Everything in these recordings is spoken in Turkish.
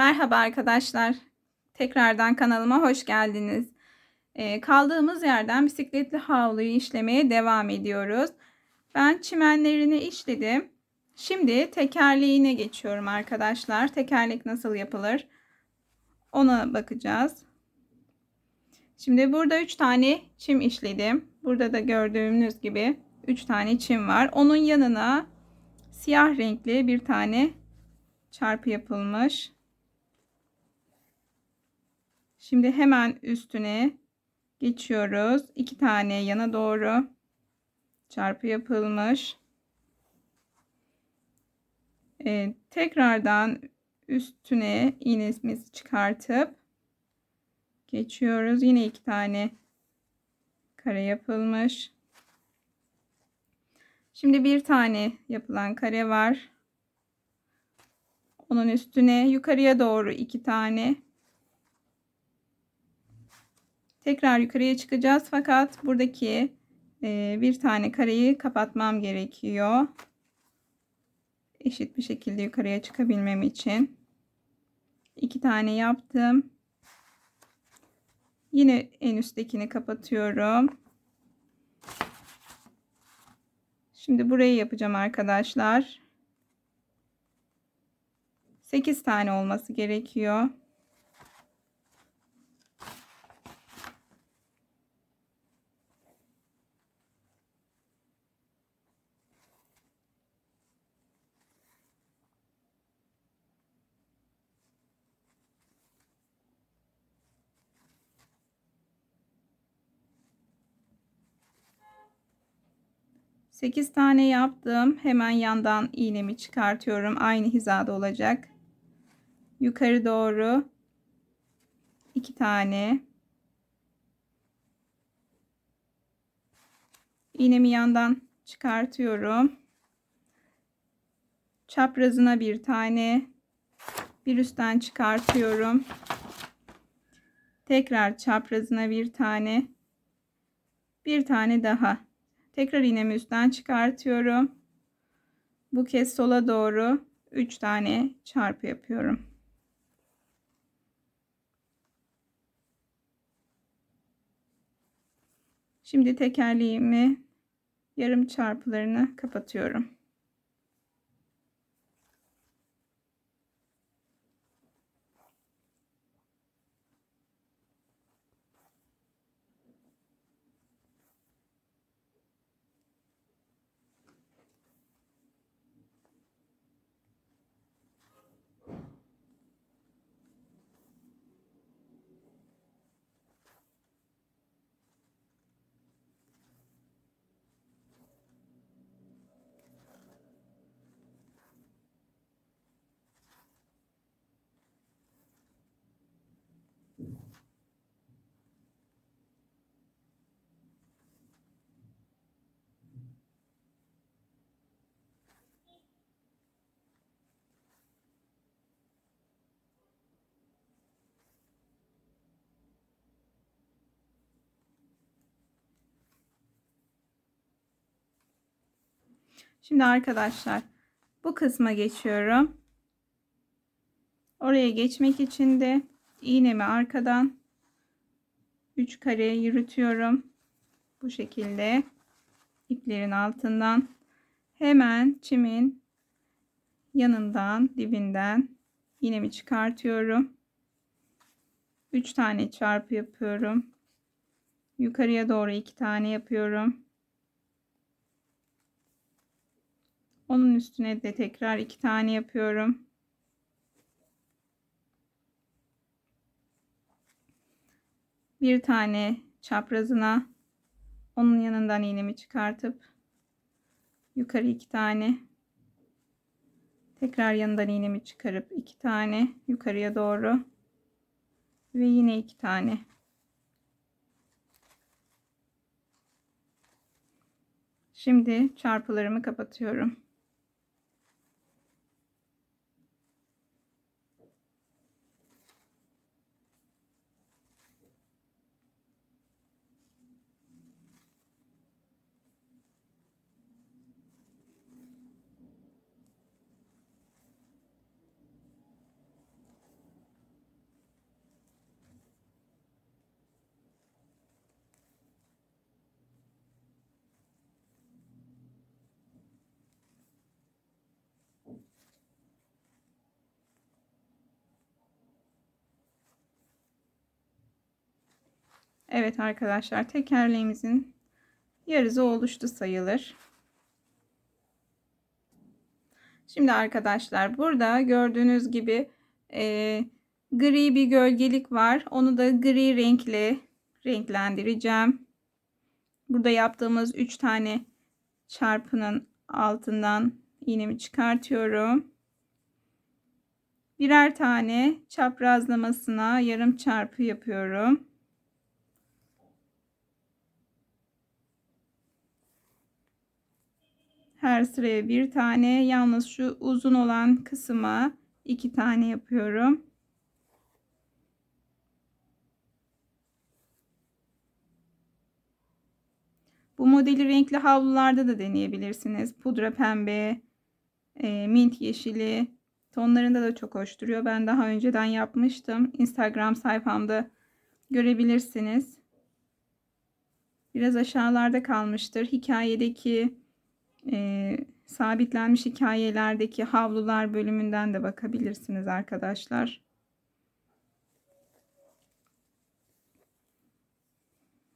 Merhaba arkadaşlar. Tekrardan kanalıma hoş geldiniz. Kaldığımız yerden bisikletli havluyu işlemeye devam ediyoruz. Ben çimenlerini işledim. Şimdi tekerleğine geçiyorum arkadaşlar. Tekerlek nasıl yapılır? Ona bakacağız. Şimdi burada 3 tane çim işledim. Burada da gördüğünüz gibi 3 tane çim var. Onun yanına siyah renkli bir tane çarpı yapılmış. Şimdi hemen üstüne geçiyoruz. 2 tane yana doğru çarpı yapılmış. Tekrardan üstüne iğnemizi çıkartıp geçiyoruz. Yine 2 tane kare yapılmış. Şimdi bir tane yapılan kare var. Onun üstüne yukarıya doğru 2 tane. Tekrar yukarıya çıkacağız fakat buradaki bir tane kareyi kapatmam gerekiyor. Eşit bir şekilde yukarıya çıkabilmem için 2 tane yaptım. Yine en üsttekini kapatıyorum. Şimdi burayı yapacağım arkadaşlar. 8 tane olması gerekiyor. Sekiz tane yaptım. Hemen yandan iğnemi çıkartıyorum. Aynı hizada olacak. Yukarı doğru 2 tane. İğnemi yandan çıkartıyorum. Çaprazına bir tane. Bir üstten çıkartıyorum. Tekrar çaprazına bir tane. Bir tane daha. Tekrar iğnemi üstten çıkartıyorum. Bu kez sola doğru 3 tane çarpı yapıyorum. Şimdi tekerleğimi yarım çarpılarını kapatıyorum. Şimdi arkadaşlar bu kısma geçiyorum. Oraya geçmek için de iğnemi arkadan 3 kare yürütüyorum. Bu şekilde iplerin altından hemen çimin yanından dibinden iğnemi çıkartıyorum. 3 tane çarpı yapıyorum. Yukarıya doğru 2 tane yapıyorum. Onun üstüne de tekrar 2 tane yapıyorum. Bir tane çaprazına onun yanından iğnemi çıkartıp yukarı 2 tane, tekrar yanından iğnemi çıkarıp 2 tane yukarıya doğru ve yine 2 tane. Şimdi çarpılarımı kapatıyorum. Evet arkadaşlar, tekerleğimizin yarısı oluştu sayılır. Şimdi arkadaşlar, burada gördüğünüz gibi gri bir gölgelik var. Onu da gri renkle renklendireceğim. Burada yaptığımız 3 tane çarpının altından iğnemi çıkartıyorum. Birer tane çaprazlamasına yarım çarpı yapıyorum. Her sıraya bir tane, yalnız şu uzun olan kısma 2 tane yapıyorum. Bu modeli renkli havlularda da deneyebilirsiniz. Pudra pembe, mint yeşili tonlarında da çok hoş duruyor. Ben daha önceden yapmıştım. Instagram sayfamda görebilirsiniz. Biraz aşağılarda kalmıştır. Hikayedeki sabitlenmiş hikayelerdeki havlular bölümünden de bakabilirsiniz arkadaşlar.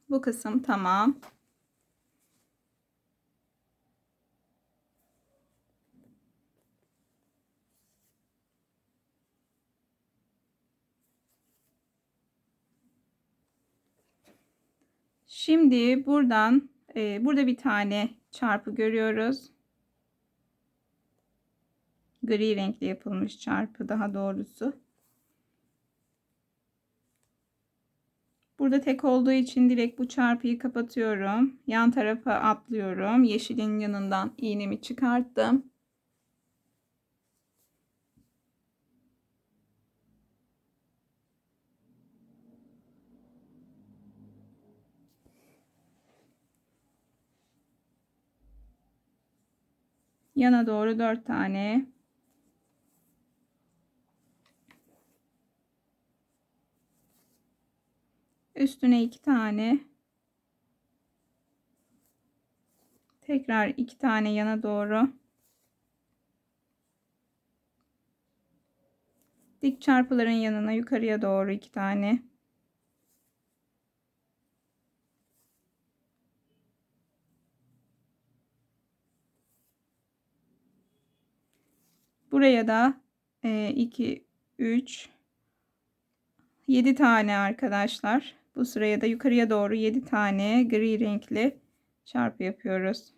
Bu kısım tamam. Şimdi buradan burada bir tane çarpı görüyoruz. Gri renkli yapılmış çarpı daha doğrusu. Burada tek olduğu için direkt bu çarpıyı kapatıyorum. Yan tarafa atlıyorum. Yeşilin yanından iğnemi çıkarttım. Yana doğru 4 tane. Üstüne 2 tane. Tekrar 2 tane yana doğru. Dik çarpıların yanına yukarıya doğru 2 tane. Buraya da 2, 3, 7 tane arkadaşlar. Bu sıraya da yukarıya doğru 7 tane gri renkli çarpı yapıyoruz.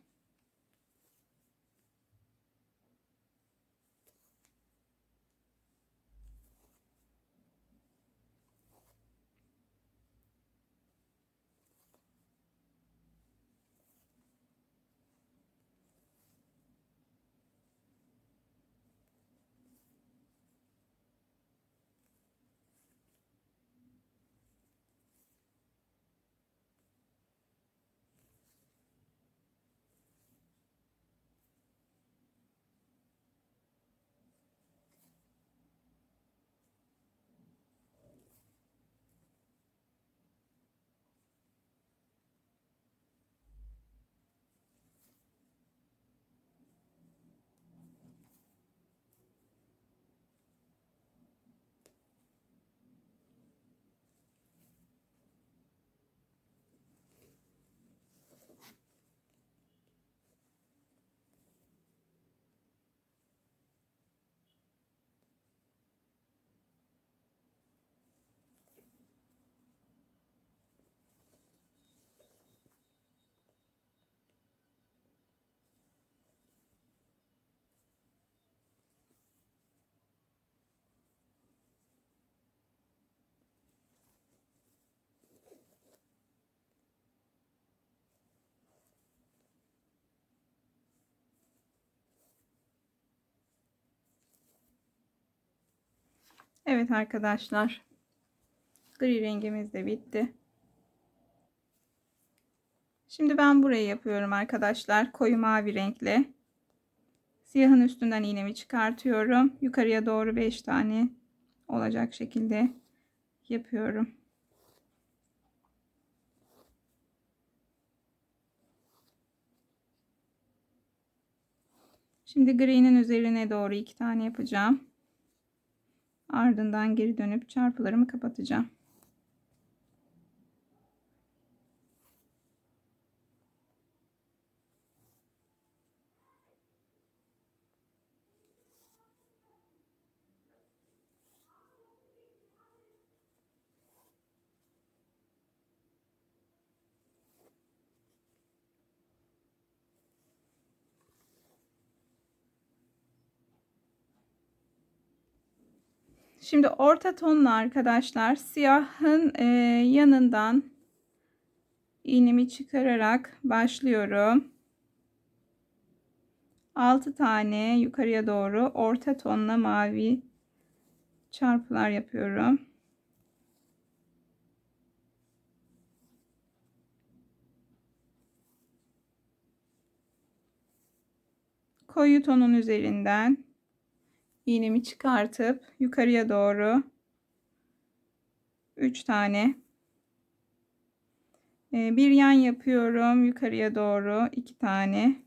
Evet arkadaşlar. Gri rengimiz de bitti. Şimdi ben burayı yapıyorum arkadaşlar. Koyu mavi renkle. Siyahın üstünden iğnemi çıkartıyorum. Yukarıya doğru 5 tane olacak şekilde yapıyorum. Şimdi gri'nin üzerine doğru 2 tane yapacağım. Ardından geri dönüp çarpılarımı kapatacağım. Şimdi orta tonlu arkadaşlar siyahın yanından iğnemi çıkararak başlıyorum. 6 tane yukarıya doğru orta tonla mavi çarpılar yapıyorum. Koyu tonun üzerinden iğnemi çıkartıp yukarıya doğru 3 tane bir yan yapıyorum, yukarıya doğru 2 tane,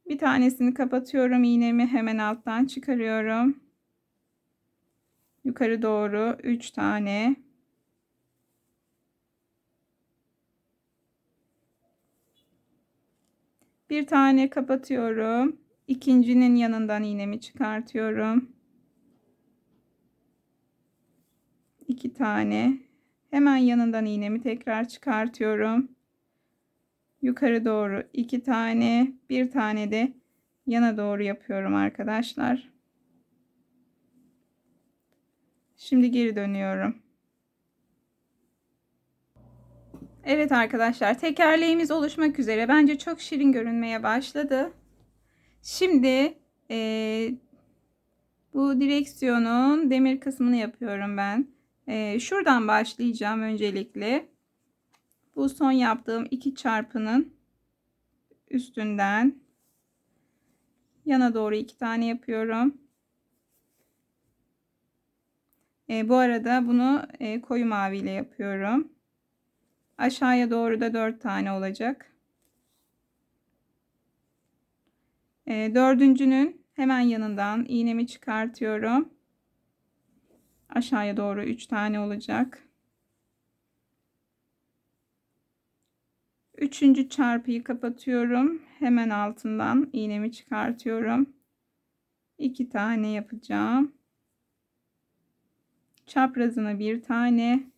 bir tanesini kapatıyorum, iğnemi hemen alttan çıkarıyorum, yukarı doğru 3 tane, bir tane kapatıyorum, ikincinin yanından iğnemi çıkartıyorum, 2 tane, hemen yanından iğnemi tekrar çıkartıyorum, yukarı doğru 2 tane, bir tane de yana doğru yapıyorum arkadaşlar. Şimdi geri dönüyorum. Evet arkadaşlar, tekerleğimiz oluşmak üzere. Bence çok şirin görünmeye başladı. Şimdi bu direksiyonun demir kısmını yapıyorum ben. Şuradan başlayacağım öncelikle. Bu son yaptığım 2 çarpının üstünden yana doğru 2 tane yapıyorum. Bu arada bunu koyu mavi ile yapıyorum. Aşağıya doğru da 4 tane olacak. Dördüncünün hemen yanından iğnemi çıkartıyorum. Aşağıya doğru 3 tane olacak. Üçüncü çarpıyı kapatıyorum. Hemen altından iğnemi çıkartıyorum. 2 tane yapacağım. Çaprazına 1 tane.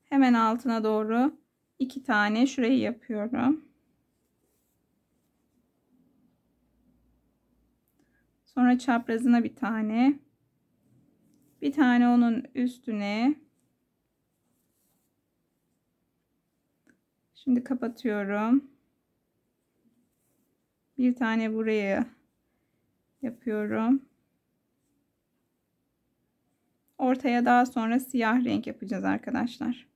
Hemen altına doğru 2 tane şurayı yapıyorum. Sonra çaprazına bir tane. Bir tane onun üstüne. Şimdi kapatıyorum. Bir tane buraya yapıyorum. Ortaya daha sonra siyah renk yapacağız arkadaşlar.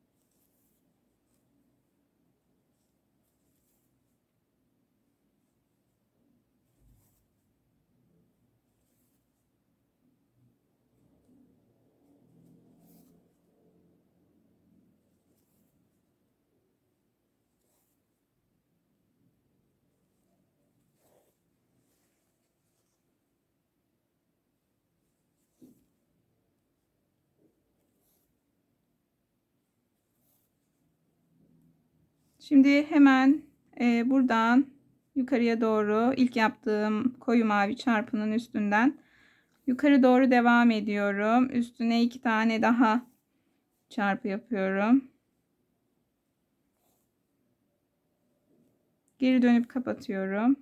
Şimdi hemen buradan yukarıya doğru ilk yaptığım koyu mavi çarpının üstünden yukarı doğru devam ediyorum. Üstüne 2 tane daha çarpı yapıyorum. Geri dönüp kapatıyorum.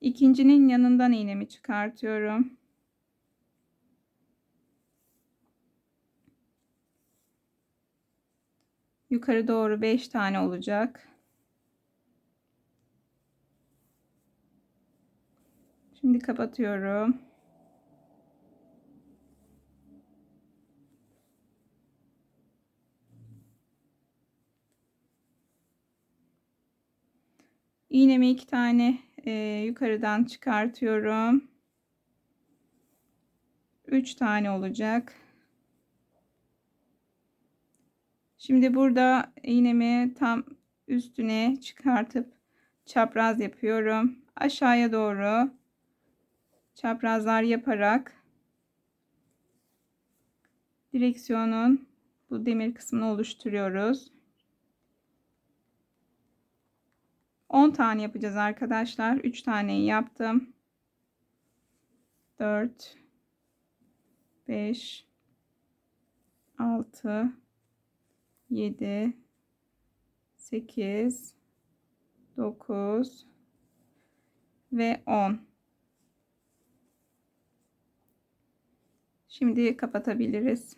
İkincinin yanından iğnemi çıkartıyorum. Yukarı doğru 5 tane olacak. Şimdi kapatıyorum. İğnemi 2 tane yukarıdan çıkartıyorum. 3 tane olacak. Şimdi burada iğnemi tam üstüne çıkartıp çapraz yapıyorum. Aşağıya doğru çaprazlar yaparak direksiyonun bu demir kısmını oluşturuyoruz. 10 tane yapacağız arkadaşlar. 3 taneyi yaptım. 4 5 6 7 8 9 ve 10. Şimdi kapatabiliriz.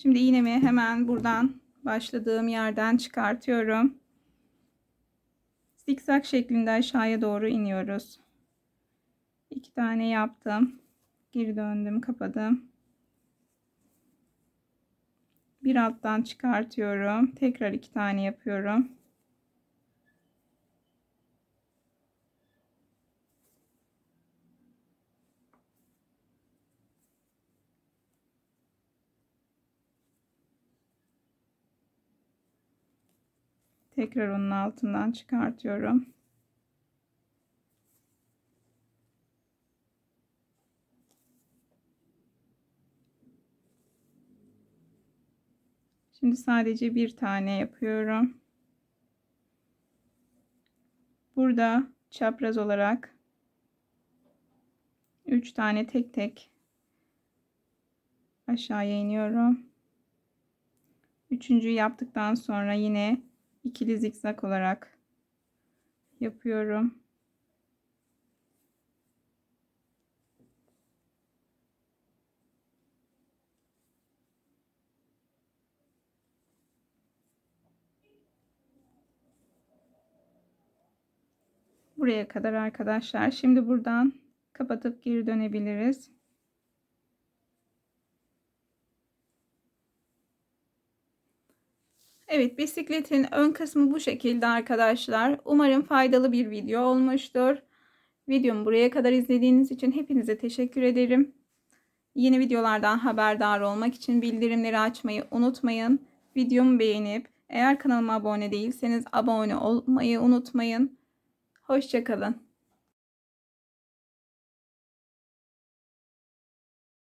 Şimdi iğnemi hemen buradan başladığım yerden çıkartıyorum. Zikzak şeklinde aşağıya doğru iniyoruz. 2 tane yaptım. Geri döndüm, kapadım. Bir alttan çıkartıyorum. Tekrar 2 tane yapıyorum. Tekrar onun altından çıkartıyorum. Şimdi sadece bir tane yapıyorum. Burada çapraz olarak 3 tane tek tek aşağıya iniyorum. Üçüncüyü yaptıktan sonra yine ikili zikzak olarak yapıyorum. Buraya kadar arkadaşlar. Şimdi buradan kapatıp geri dönebiliriz. Evet, bisikletin ön kısmı bu şekilde arkadaşlar. Umarım faydalı bir video olmuştur. Videomu buraya kadar izlediğiniz için hepinize teşekkür ederim. Yeni videolardan haberdar olmak için bildirimleri açmayı unutmayın. Videomu beğenip eğer kanalıma abone değilseniz abone olmayı unutmayın. Hoşça kalın.